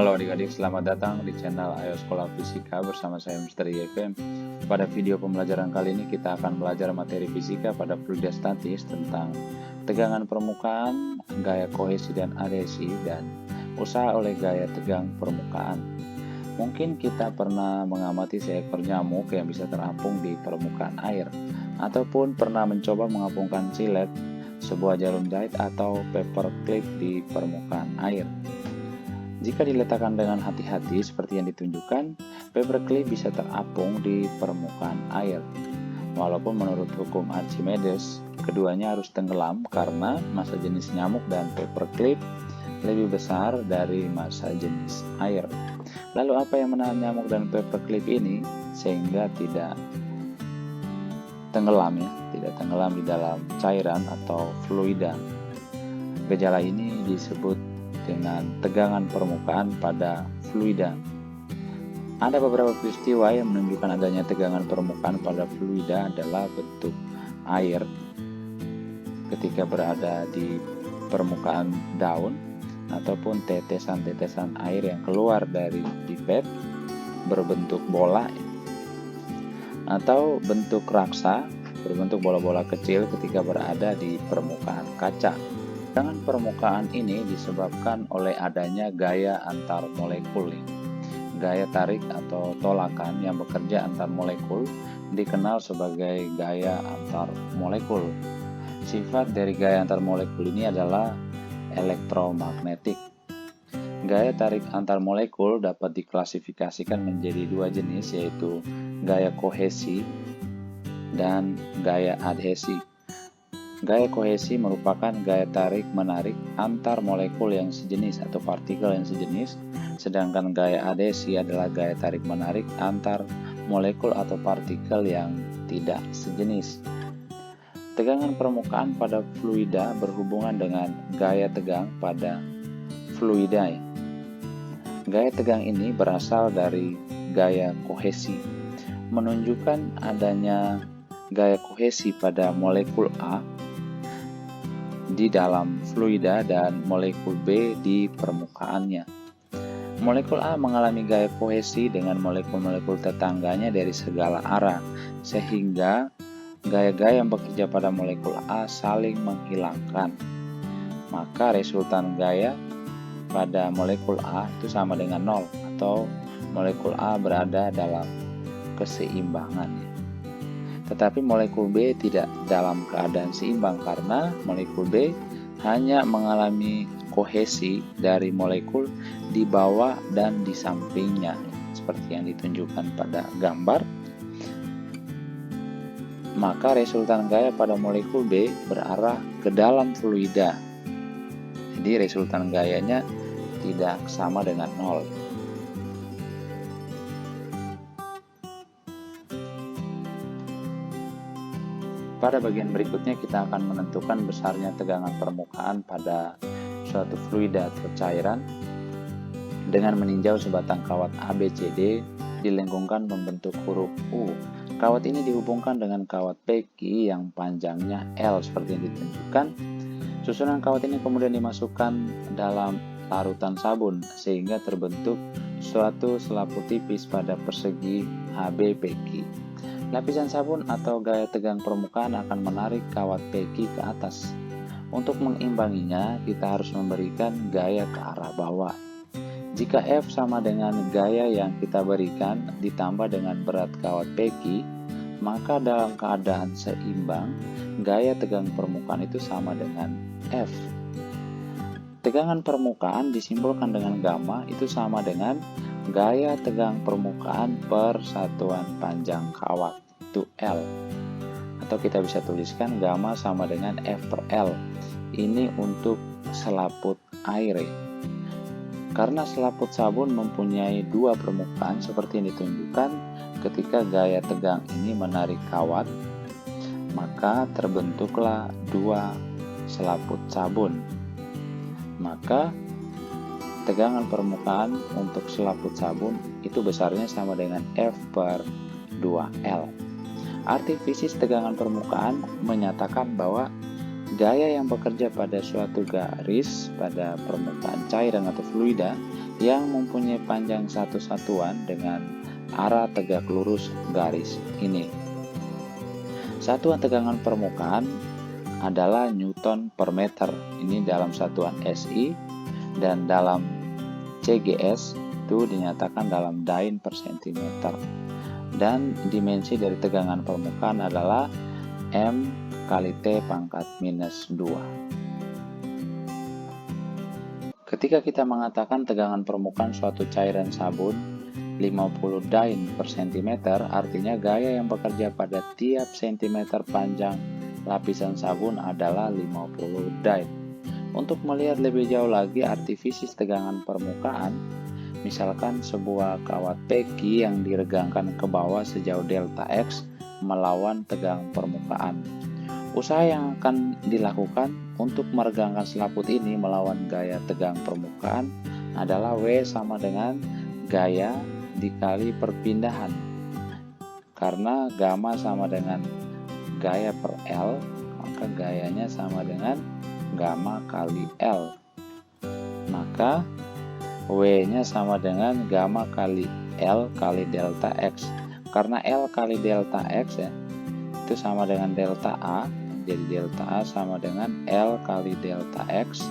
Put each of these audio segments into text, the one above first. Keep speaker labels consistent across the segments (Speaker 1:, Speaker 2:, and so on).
Speaker 1: Halo adik-adik, selamat datang di channel Ayo Sekolah Fisika bersama saya Misteri FM. Pada video pembelajaran kali ini kita akan belajar materi fisika pada fluidostatis tentang tegangan permukaan, gaya kohesi dan adhesi, dan usaha oleh gaya tegang permukaan. Mungkin kita pernah mengamati seekor nyamuk yang bisa terapung di permukaan air, ataupun pernah mencoba mengapungkan silet, sebuah jarum jahit atau paperclip di permukaan air. Jika diletakkan dengan hati-hati seperti yang ditunjukkan, paperclip bisa terapung di permukaan air. Walaupun menurut hukum Archimedes, keduanya harus tenggelam karena massa jenis nyamuk dan paperclip lebih besar dari massa jenis air. Lalu apa yang menahan nyamuk dan paperclip ini sehingga tidak tenggelam tidak tenggelam di dalam cairan atau fluida? Gejala ini disebut dengan tegangan permukaan pada fluida. Ada beberapa peristiwa yang menunjukkan adanya tegangan permukaan pada fluida adalah bentuk air ketika berada di permukaan daun, ataupun tetesan-tetesan air yang keluar dari pipet berbentuk bola, atau bentuk raksa berbentuk bola-bola kecil ketika berada di permukaan kaca. Tegangan permukaan ini disebabkan oleh adanya gaya antar molekul. Gaya tarik atau tolakan yang bekerja antar molekul dikenal sebagai gaya antar molekul. Sifat dari gaya antar molekul ini adalah elektromagnetik. Gaya tarik antar molekul dapat diklasifikasikan menjadi dua jenis, yaitu gaya kohesi dan gaya adhesi. Gaya kohesi merupakan gaya tarik-menarik antar molekul yang sejenis atau partikel yang sejenis, sedangkan gaya adhesi adalah gaya tarik-menarik antar molekul atau partikel yang tidak sejenis. Tegangan permukaan pada fluida berhubungan dengan gaya tegang pada fluida. Gaya tegang ini berasal dari gaya kohesi, menunjukkan adanya gaya kohesi pada molekul A di dalam fluida dan molekul B di permukaannya. Molekul A mengalami gaya kohesi dengan molekul-molekul tetangganya dari segala arah, sehingga gaya-gaya yang bekerja pada molekul A saling menghilangkan. Maka resultan gaya pada molekul A itu sama dengan 0, atau molekul A berada dalam keseimbangan. Tetapi molekul B tidak dalam keadaan seimbang karena molekul B hanya mengalami kohesi dari molekul di bawah dan di sampingnya, seperti yang ditunjukkan pada gambar. Maka resultan gaya pada molekul B berarah ke dalam fluida. Jadi resultan gayanya tidak sama dengan 0. Pada bagian berikutnya kita akan menentukan besarnya tegangan permukaan pada suatu fluida atau cairan dengan meninjau sebatang kawat ABCD dilengkungkan membentuk huruf U. Kawat ini dihubungkan dengan kawat PQ yang panjangnya L seperti yang ditunjukkan. Susunan kawat ini kemudian dimasukkan dalam larutan sabun sehingga terbentuk suatu selaput tipis pada persegi HB PQ. Lapisan sabun atau gaya tegang permukaan akan menarik kawat PQ ke atas. Untuk mengimbanginya, kita harus memberikan gaya ke arah bawah. Jika F sama dengan gaya yang kita berikan ditambah dengan berat kawat PQ, maka dalam keadaan seimbang, gaya tegang permukaan itu sama dengan F. Tegangan permukaan disimbolkan dengan gamma itu sama dengan gaya tegang permukaan per satuan panjang kawat, itu L. Atau kita bisa tuliskan gamma sama dengan F per L. Ini untuk selaput air. Karena selaput sabun mempunyai dua permukaan seperti yang ditunjukkan, ketika gaya tegang ini menarik kawat, maka terbentuklah dua selaput sabun. Maka tegangan permukaan untuk selaput sabun itu besarnya sama dengan F per 2L. Arti fisis tegangan permukaan menyatakan bahwa gaya yang bekerja pada suatu garis pada permukaan cairan atau fluida yang mempunyai panjang satu satuan dengan arah tegak lurus garis ini. Satuan tegangan permukaan adalah Newton per meter, ini dalam satuan SI, dan dalam CGS itu dinyatakan dalam Dyne per centimeter. Dan dimensi dari tegangan permukaan adalah M kali T pangkat minus 2. Ketika kita mengatakan tegangan permukaan suatu cairan sabun 50 Dyne per centimeter, artinya gaya yang bekerja pada tiap sentimeter panjang lapisan sabun adalah 50 Dyne. Untuk melihat lebih jauh lagi arti fisik tegangan permukaan, misalkan sebuah kawat peki yang diregangkan ke bawah sejauh delta X melawan tegangan permukaan. Usaha yang akan dilakukan untuk meregangkan selaput ini melawan gaya tegang permukaan adalah W sama dengan gaya dikali perpindahan. Karena gamma sama dengan gaya per L, maka gayanya sama dengan gamma kali L. Maka W-nya sama dengan gamma kali L kali delta X. Karena L kali delta X ya, itu sama dengan delta A. Jadi delta A sama dengan L kali delta X.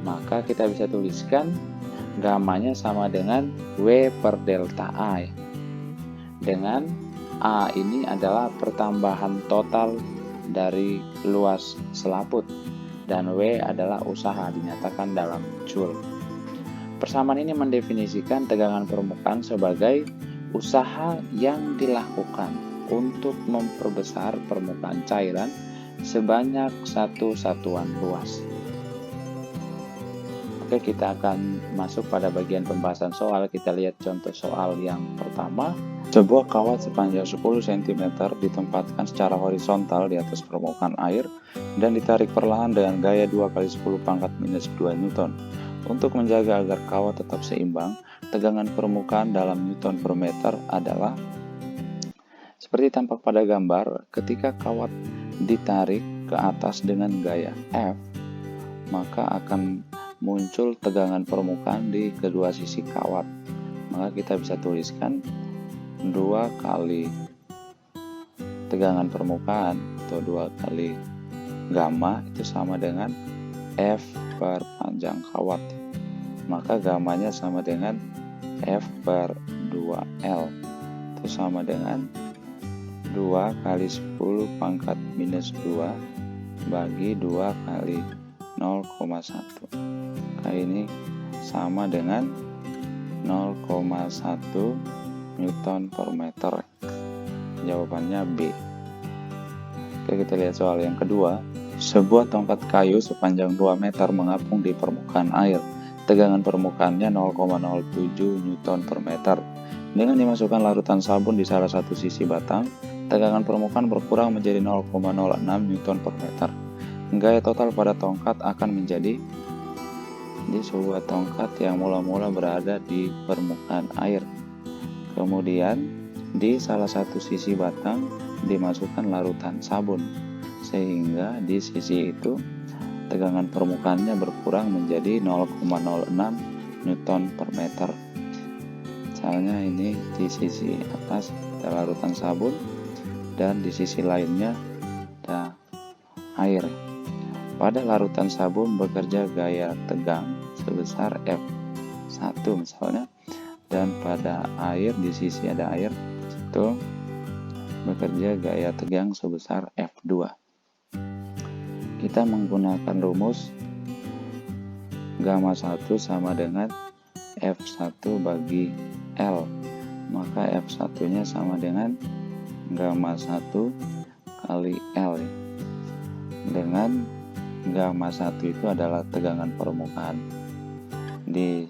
Speaker 1: Maka kita bisa tuliskan gammanya sama dengan W per delta A ya. Dengan A ini adalah pertambahan total dari luas selaput dan W adalah usaha dinyatakan dalam Joule. Persamaan ini mendefinisikan tegangan permukaan sebagai usaha yang dilakukan untuk memperbesar permukaan cairan sebanyak satu satuan luas. Oke, kita akan masuk pada bagian pembahasan soal. Kita lihat contoh soal yang pertama. Sebuah kawat sepanjang 10 cm ditempatkan secara horizontal di atas permukaan air dan ditarik perlahan dengan gaya 2 kali 10 pangkat minus 2 Newton. Untuk menjaga agar kawat tetap seimbang, tegangan permukaan dalam Newton per meter adalah seperti tampak pada gambar. Ketika kawat ditarik ke atas dengan gaya F, maka akan muncul tegangan permukaan di kedua sisi kawat. Maka kita bisa tuliskan 2 kali tegangan permukaan atau 2 kali gamma itu sama dengan F per panjang kawat. Maka gammanya sama dengan F per 2L itu sama dengan 2 kali 10 pangkat minus 2 bagi 2 kali 0,1. Maka ini sama dengan 0,1 Newton per meter. Jawabannya B. Oke, kita lihat soal yang kedua. Sebuah tongkat kayu sepanjang 2 meter mengapung di permukaan air. Tegangan permukaannya 0,07 Newton per meter. Dengan dimasukkan larutan sabun di salah satu sisi batang, tegangan permukaan berkurang menjadi 0,06 Newton per meter. Gaya total pada tongkat akan menjadi di sebuah tongkat yang mula-mula berada di permukaan air. Kemudian di salah satu sisi batang dimasukkan larutan sabun, sehingga di sisi itu tegangan permukaannya berkurang menjadi 0,06 Newton per meter. Misalnya ini di sisi atas ada larutan sabun dan di sisi lainnya ada air. Pada larutan sabun bekerja gaya tegang sebesar F1 misalnya, dan pada air di sisi ada air itu bekerja gaya tegang sebesar F2. Kita menggunakan rumus gamma 1 sama dengan F1 bagi L. Maka F1 nya sama dengan gamma 1 kali L. Dengan gamma 1 itu adalah tegangan permukaan di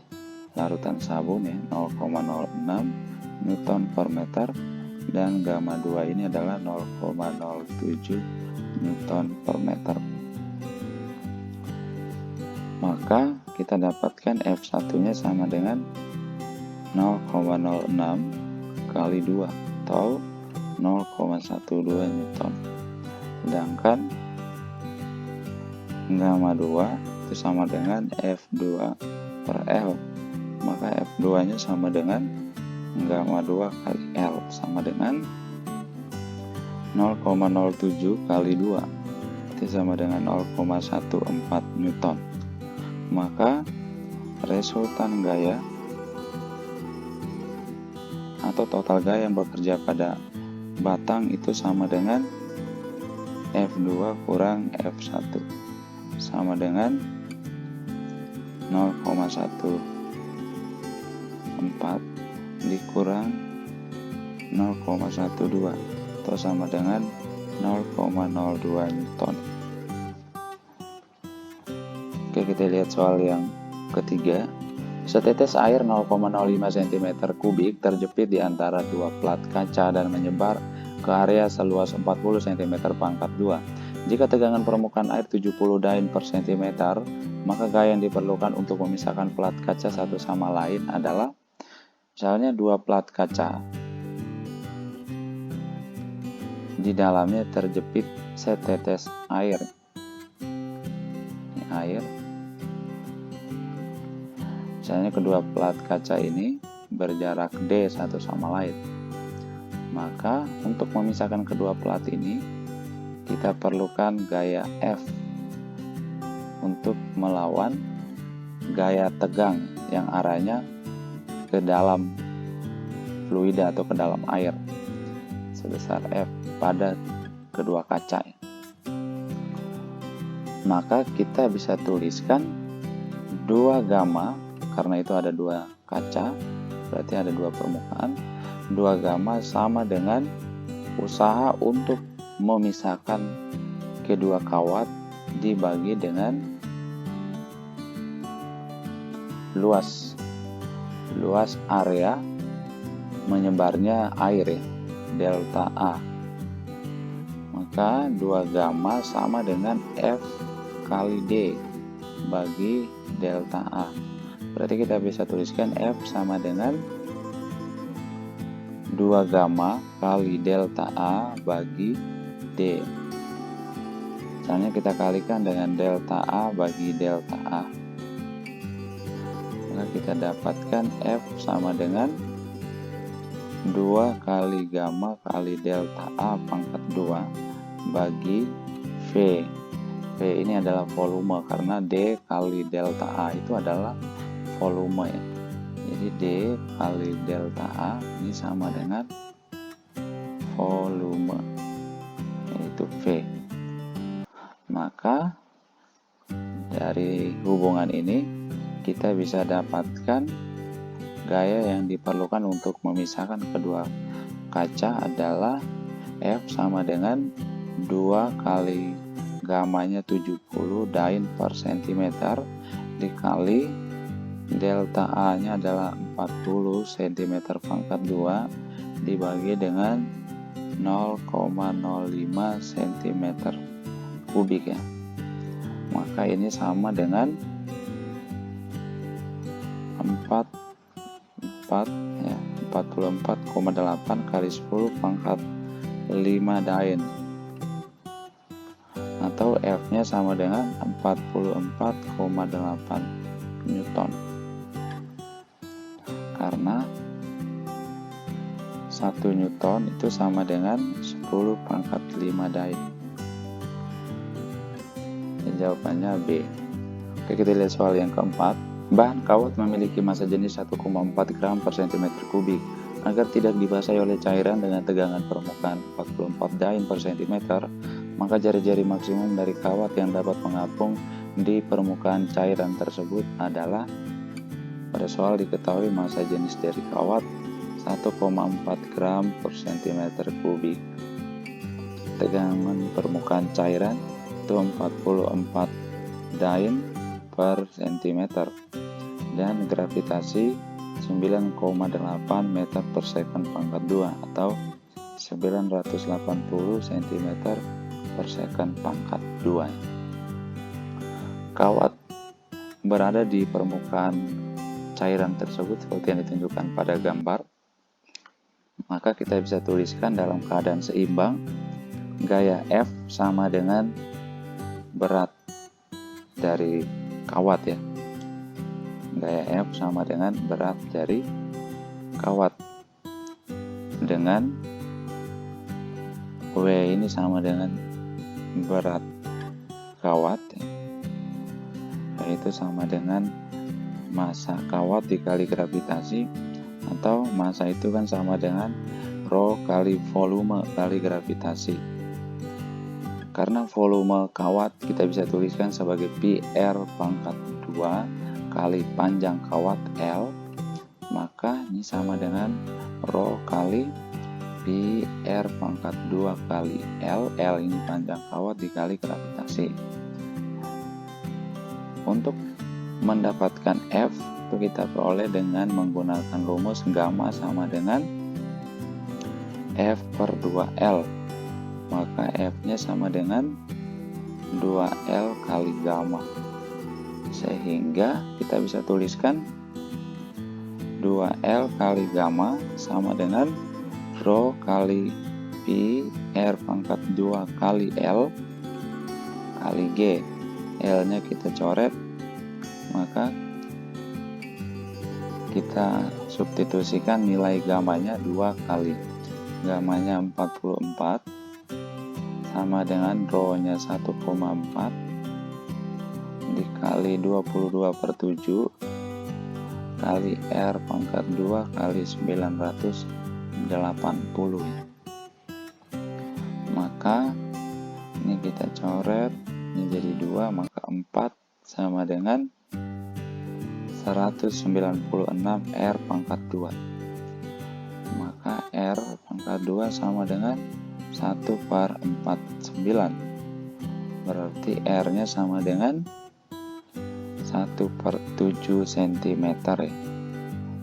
Speaker 1: larutan sabun ya, 0,06 Newton per meter, dan gamma 2 ini adalah 0,07 Newton per meter. Maka kita dapatkan F1 nya sama dengan 0,06 kali 2 atau 0,12 Newton. Sedangkan gamma 2 itu sama dengan F2 per L, maka F2 nya sama dengan gamma 2 kali L, sama dengan 0,07 kali 2, itu sama dengan 0,14 Newton. Maka resultan gaya atau total gaya yang bekerja pada batang itu sama dengan F2 kurang F1, sama dengan 0,14 dikurang 0,12 atau sama dengan 0,02 Newton. Oke, kita lihat soal yang ketiga. Setetes air 0,05 cm kubik terjepit di antara dua plat kaca dan menyebar ke area seluas 40 cm pangkat 2. Jika tegangan permukaan air 70 dyne per cm, maka gaya yang diperlukan untuk memisahkan plat kaca satu sama lain adalah, misalnya dua plat kaca, di dalamnya terjepit setetes air. Ini air. Misalnya kedua plat kaca ini berjarak D satu sama lain. Maka untuk memisahkan kedua plat ini, kita perlukan gaya F untuk melawan gaya tegang yang arahnya ke dalam fluida atau ke dalam air sebesar F pada kedua kaca. Maka kita bisa tuliskan 2 gamma, karena itu ada dua kaca, berarti ada dua permukaan. 2 gamma sama dengan usaha untuk memisahkan kedua kawat dibagi dengan luas area menyebarnya air ya, delta A. Maka 2 gamma sama dengan F kali D bagi delta A. Berarti kita bisa tuliskan F sama dengan 2 gamma kali delta A bagi D. Misalnya kita kalikan dengan delta A bagi delta A. Maka kita dapatkan F sama dengan 2 kali gamma kali delta A pangkat 2 bagi V. V ini adalah volume, karena D kali delta A itu adalah volume ya. Jadi D kali delta A ini sama dengan volume, yaitu V. Maka dari hubungan ini kita bisa dapatkan gaya yang diperlukan untuk memisahkan kedua kaca adalah F sama dengan 2 kali gammanya 70 dyne per cm dikali delta A nya adalah 40 cm pangkat 2 dibagi dengan 0,05 cm kubik ya. Maka ini sama dengan 44,8 kali 10 pangkat 5 dyne, atau F nya sama dengan 44,8 Newton, karena 1 Newton itu sama dengan 10 pangkat 5 dyne. Jawabannya B. Oke, kita lihat soal yang keempat. Bahan kawat memiliki massa jenis 1,4 gram per cm kubik. Agar tidak dibasahi oleh cairan dengan tegangan permukaan 44 dyne per cm, maka jari-jari maksimum dari kawat yang dapat mengapung di permukaan cairan tersebut adalah, pada soal diketahui massa jenis dari kawat 1,4 gram per cm kubik. Tegangan permukaan cairan itu 44 dyne per cm dan gravitasi 9,8 meter per second pangkat 2 atau 980 cm per second pangkat 2. Kawat berada di permukaan cairan tersebut seperti yang ditunjukkan pada gambar. Maka kita bisa tuliskan dalam keadaan seimbang, gaya F sama dengan berat dari kawat ya, Gaya F sama dengan berat dari kawat. Dengan W ini sama dengan berat kawat, yaitu sama dengan massa kawat dikali gravitasi, atau massa itu kan sama dengan rho kali volume kali gravitasi. Karena volume kawat kita bisa tuliskan sebagai pi R pangkat 2 kali panjang kawat L, maka ini sama dengan rho kali pi R pangkat 2 kali L. L ini panjang kawat dikali gravitasi. Untuk mendapatkan F itu kita peroleh dengan menggunakan rumus gamma sama dengan F per 2L. Maka F-nya sama dengan 2L kali gamma. Sehingga kita bisa tuliskan 2L kali gamma sama dengan rho kali pi R pangkat 2 kali L kali G. L-nya kita coret, maka kita substitusikan nilai gamanya 2 kali. Gamanya 44 sama dengan rho-nya 1,4 dikali 22/7 kali R pangkat 2 kali 980. Maka ini kita coret, ini jadi 2, maka 4 sama dengan 196 R pangkat 2. Maka R pangkat 2 sama dengan 1/49. Berarti R-nya sama dengan 1/7 cm ya,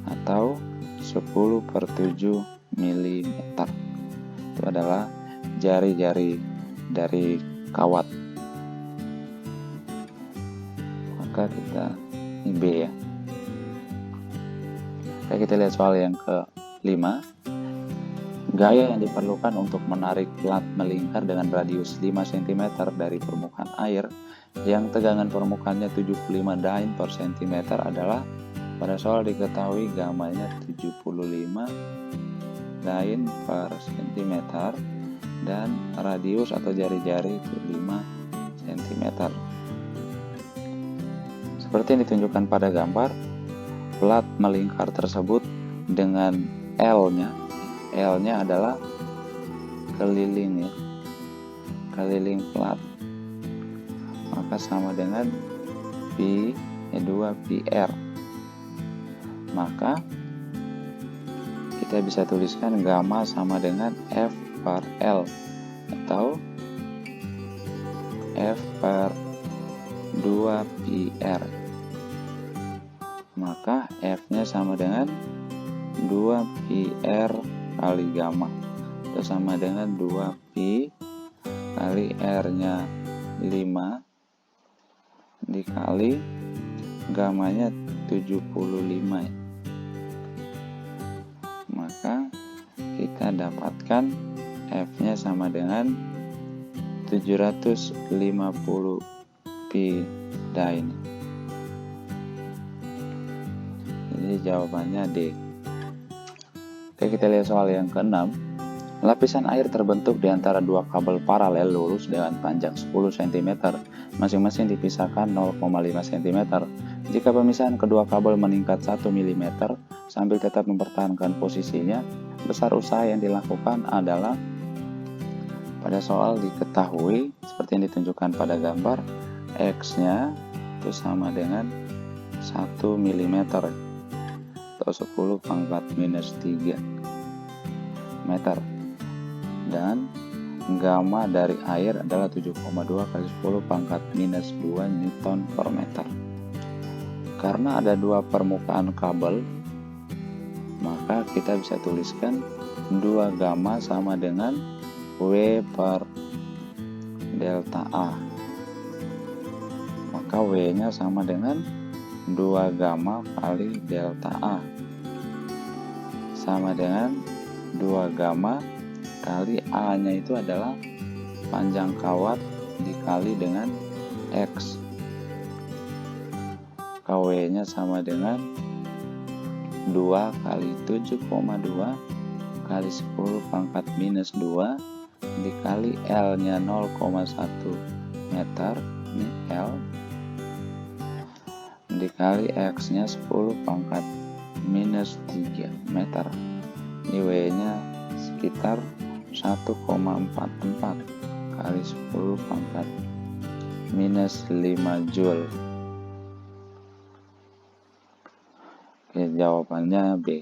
Speaker 1: atau 10/7 mm. Itu adalah jari-jari dari kawat. Maka kita ini B ya. Oke, kita lihat soal yang ke-5. Gaya yang diperlukan untuk menarik plat melingkar dengan radius 5 cm dari permukaan air yang tegangan permukaannya 75 Dyn per cm adalah, pada soal diketahui gamanya 75 Dyn per cm dan radius atau jari-jari itu 5 cm. Seperti yang ditunjukkan pada gambar, plat melingkar tersebut dengan L-nya adalah keliling ya, keliling plat, maka sama dengan pi 2 pi R. Maka kita bisa tuliskan gamma sama dengan F per L atau F per 2 pi R. Maka F-nya sama dengan 2 pi R kali gamma, itu sama dengan 2 pi kali R-nya 5 dikali gamanya 75 ya. Maka kita dapatkan F-nya sama dengan 750 pi Dyn. Jadi jawabannya D. Oke, kita lihat soal yang ke-6. Lapisan air terbentuk di antara dua kabel paralel lurus dengan panjang 10 cm, masing-masing dipisahkan 0,5 cm. Jika pemisahan kedua kabel meningkat 1 mm sambil tetap mempertahankan posisinya, besar usaha yang dilakukan adalah, pada soal diketahui seperti yang ditunjukkan pada gambar, X-nya itu sama dengan 1 mm atau 10 pangkat minus 3 meter, dan gamma dari air adalah 7,2 kali 10 pangkat minus 2 Newton per meter. Karena ada dua permukaan kabel, maka kita bisa tuliskan 2 gamma sama dengan W per delta A. Maka W-nya sama dengan 2 gamma kali delta A, sama dengan 2 gamma kali A-nya itu adalah panjang kawat dikali dengan X. maka W-nya sama dengan 2 kali 7,2 kali 10 pangkat minus 2 dikali L-nya 0,1 meter, ini L, dikali X-nya 10 pangkat minus 3 meter. Ini W-nya sekitar 1,44 kali 10 pangkat minus 5 Joule. Oke, jawabannya B.